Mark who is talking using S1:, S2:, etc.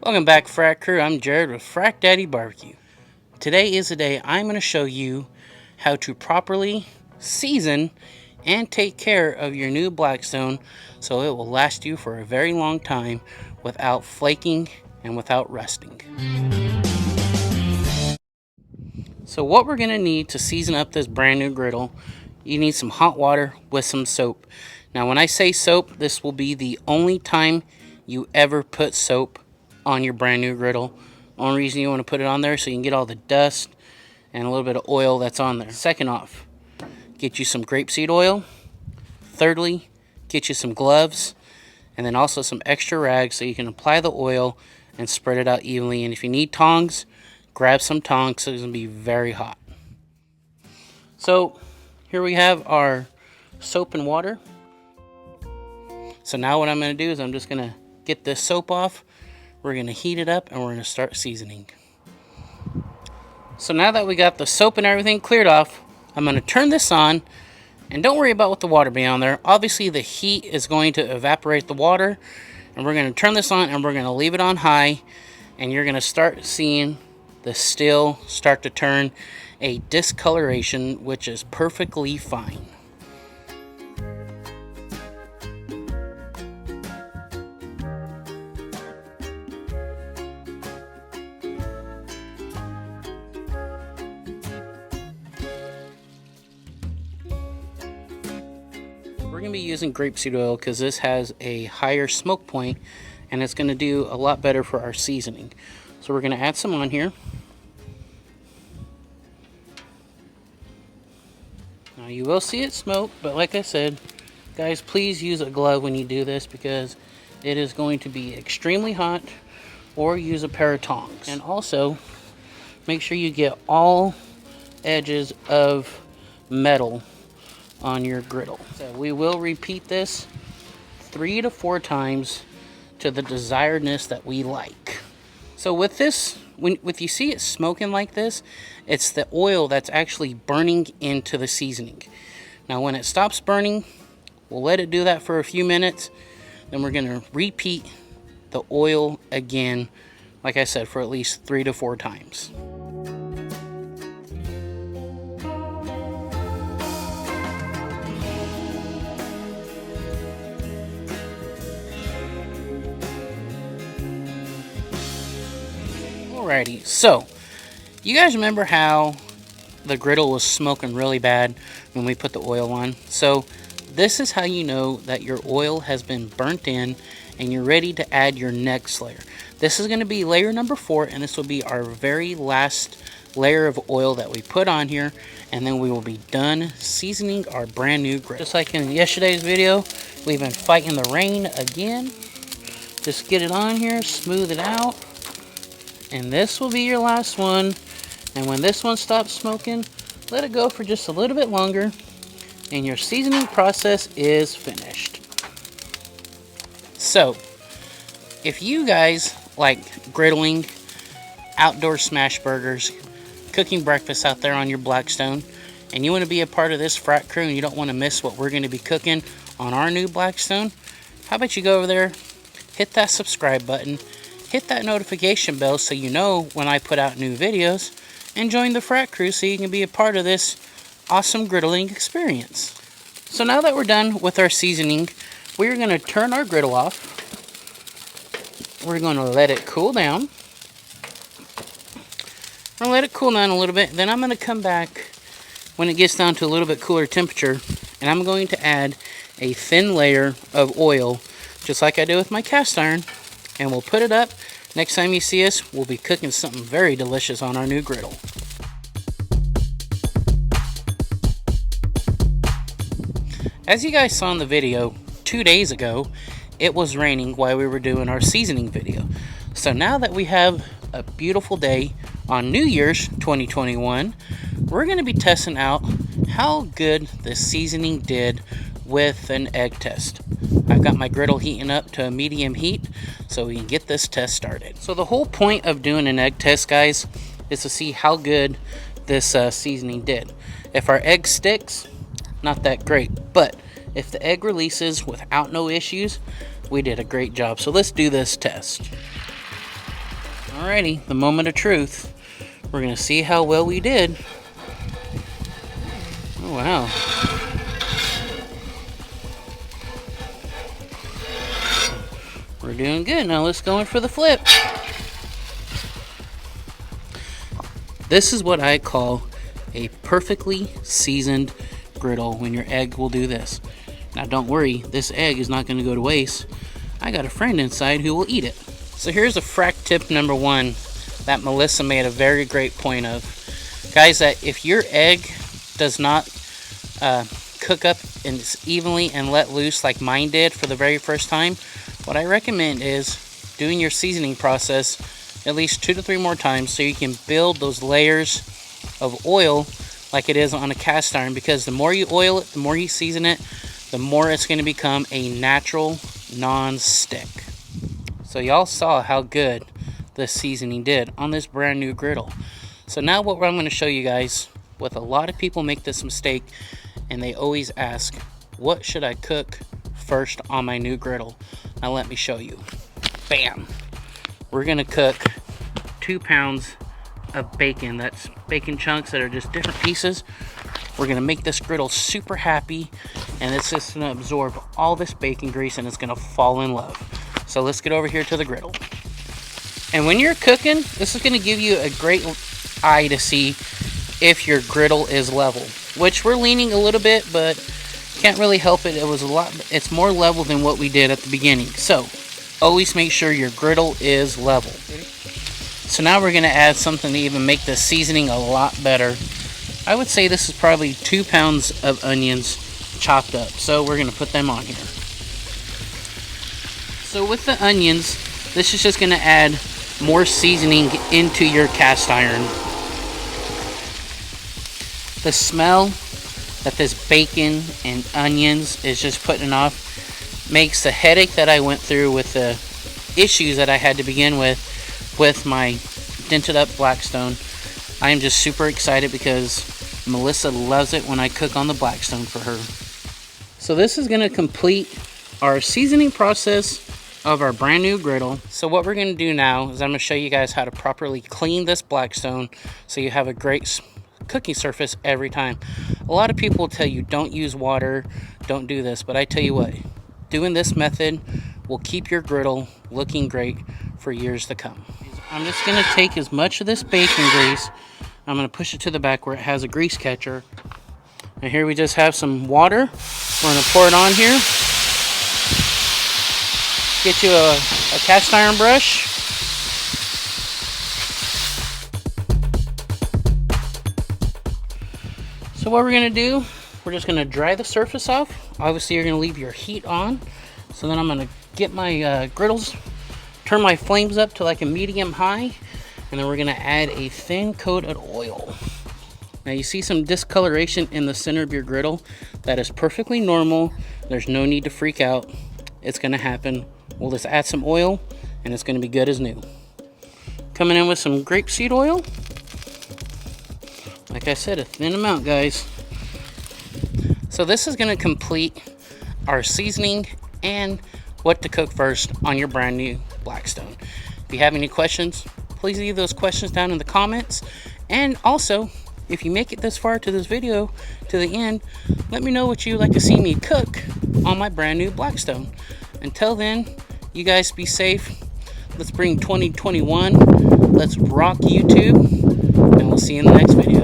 S1: Welcome back, Frac Crew. I'm Jared with Frac Daddy Barbecue. Today is the day I'm going to show you how to properly season and take care of your new Blackstone so it will last you for a very long time without flaking and without rusting. So what we're going to need to season up this brand new griddle, you need some hot water with some soap. Now when I say soap, this will be the only time you ever put soap on your brand new griddle. Only reason you want to put it on there so you can get all the dust and a little bit of oil that's on there. Second off, get you some grape seed oil. Thirdly, get you some gloves, and then also some extra rags so you can apply the oil and spread it out evenly. And if you need tongs, grab some tongs, so it's going to be very hot. So here we have our soap and water. So now what I'm going to do is I'm just going to get this soap off. We're going to heat it up and we're going to start seasoning. So now that we got the soap and everything cleared off, I'm going to turn this on. And don't worry about what the water being on there. Obviously the heat is going to evaporate the water. And we're going to turn this on and we're going to leave it on high. And you're going to start seeing the still start to turn a discoloration, which is perfectly fine. We're going to be using grapeseed oil because this has a higher smoke point and it's going to do a lot better for our seasoning. So we're going to add some on here. Now you will see it smoke, but like I said, guys, please use a glove when you do this because it is going to be extremely hot, or use a pair of tongs. And also make sure you get all edges of metal on your griddle. So we will repeat this 3 to 4 times to the desiredness that we like. So with this, when you see it smoking like this, it's the oil that's actually burning into the seasoning. Now when it stops burning, we'll let it do that for a few minutes. Then we're going to repeat the oil again, like I said, for at least 3 to 4 times. Alrighty, so you guys remember how the griddle was smoking really bad when we put the oil on? So this is how you know that your oil has been burnt in and you're ready to add your next layer. This is going to be layer number 4, and this will be our very last layer of oil that we put on here, and then we will be done seasoning our brand new griddle. Just like in yesterday's video, we've been fighting the rain again. Just get it on here, smooth it out. And this will be your last one. And when this one stops smoking, let it go for just a little bit longer. And your seasoning process is finished. So, if you guys like griddling, outdoor smash burgers, cooking breakfast out there on your Blackstone, and you want to be a part of this Frac crew and you don't want to miss what we're going to be cooking on our new Blackstone, how about you go over there, hit that subscribe button, hit that notification bell so you know when I put out new videos, and join the Frac crew so you can be a part of this awesome griddling experience. So now that we're done with our seasoning, we're going to turn our griddle off. We're going to let it cool down. We're going to let it cool down a little bit. Then I'm going to come back when it gets down to a little bit cooler temperature, and I'm going to add a thin layer of oil, just like I do with my cast iron. And we'll put it up. Next time you see us, we'll be cooking something very delicious on our new griddle. As you guys saw in the video 2 days ago, it was raining while we were doing our seasoning video. So now that we have a beautiful day on New Year's 2021, we're going to be testing out how good the seasoning did with an egg test. I've got my griddle heating up to a medium heat so we can get this test started. So the whole point of doing an egg test, guys, is to see how good this seasoning did. If our egg sticks, not that great, but if the egg releases without no issues, we did a great job. So let's do this test. Alrighty, the moment of truth. We're gonna see how well we did. Oh wow. We're doing good. Now let's go in for the flip. This is what I call a perfectly seasoned griddle when your egg will do this. Now don't worry, this egg is not going to go to waste. I got a friend inside who will eat it. So here's a frac tip number 1 that Melissa made a very great point of. Guys, that if your egg does not cook up and evenly and let loose like mine did for the very first time, what I recommend is doing your seasoning process at least 2 to 3 more times so you can build those layers of oil like it is on a cast iron, because the more you oil it, the more you season it, the more it's going to become a natural non-stick. So y'all saw how good the seasoning did on this brand new griddle. So now what I'm going to show you guys, with a lot of people make this mistake and they always ask, what should I cook first on my new griddle? Now let me show you. Bam! We're going to cook 2 pounds of bacon. That's bacon chunks that are just different pieces. We're going to make this griddle super happy, and it's just going to absorb all this bacon grease and it's going to fall in love. So let's get over here to the griddle. And when you're cooking, this is going to give you a great eye to see if your griddle is level, which we're leaning a little bit, but can't really help it. It's more level than what we did at the beginning. So always make sure your griddle is level. So now we're going to add something to even make the seasoning a lot better. I would say this is probably 2 pounds of onions chopped up. So we're going to put them on here. So with the onions, this is just going to add more seasoning into your cast iron. The smell that this bacon and onions is just putting off makes the headache that I went through with the issues that I had to begin with my dented up Blackstone. I am just super excited because Melissa loves it when I cook on the Blackstone for her. So this is going to complete our seasoning process of our brand new griddle. So what we're going to do now is I'm going to show you guys how to properly clean this Blackstone so you have a great cooking surface every time. A lot of people will tell you don't use water, don't do this, but I tell you what, doing this method will keep your griddle looking great for years to come. I'm just going to take as much of this bacon grease, I'm going to push it to the back where it has a grease catcher. And here we just have some water. We're going to pour it on here. Get you a cast iron brush. So what we're going to do, we're just going to dry the surface off. Obviously you're going to leave your heat on. So then I'm going to get my griddles, turn my flames up to like a medium high, and then we're going to add a thin coat of oil. Now you see some discoloration in the center of your griddle. That is perfectly normal. There's no need to freak out. It's going to happen. We'll just add some oil and it's going to be good as new. Coming in with some grape seed oil. Like I said, a thin amount, guys. So this is going to complete our seasoning and what to cook first on your brand new Blackstone. If you have any questions, please leave those questions down in the comments. And also, if you make it this far to this video, to the end, let me know what you'd like to see me cook on my brand new Blackstone. Until then, you guys be safe. Let's bring 2021. Let's rock YouTube. And we'll see you in the next video.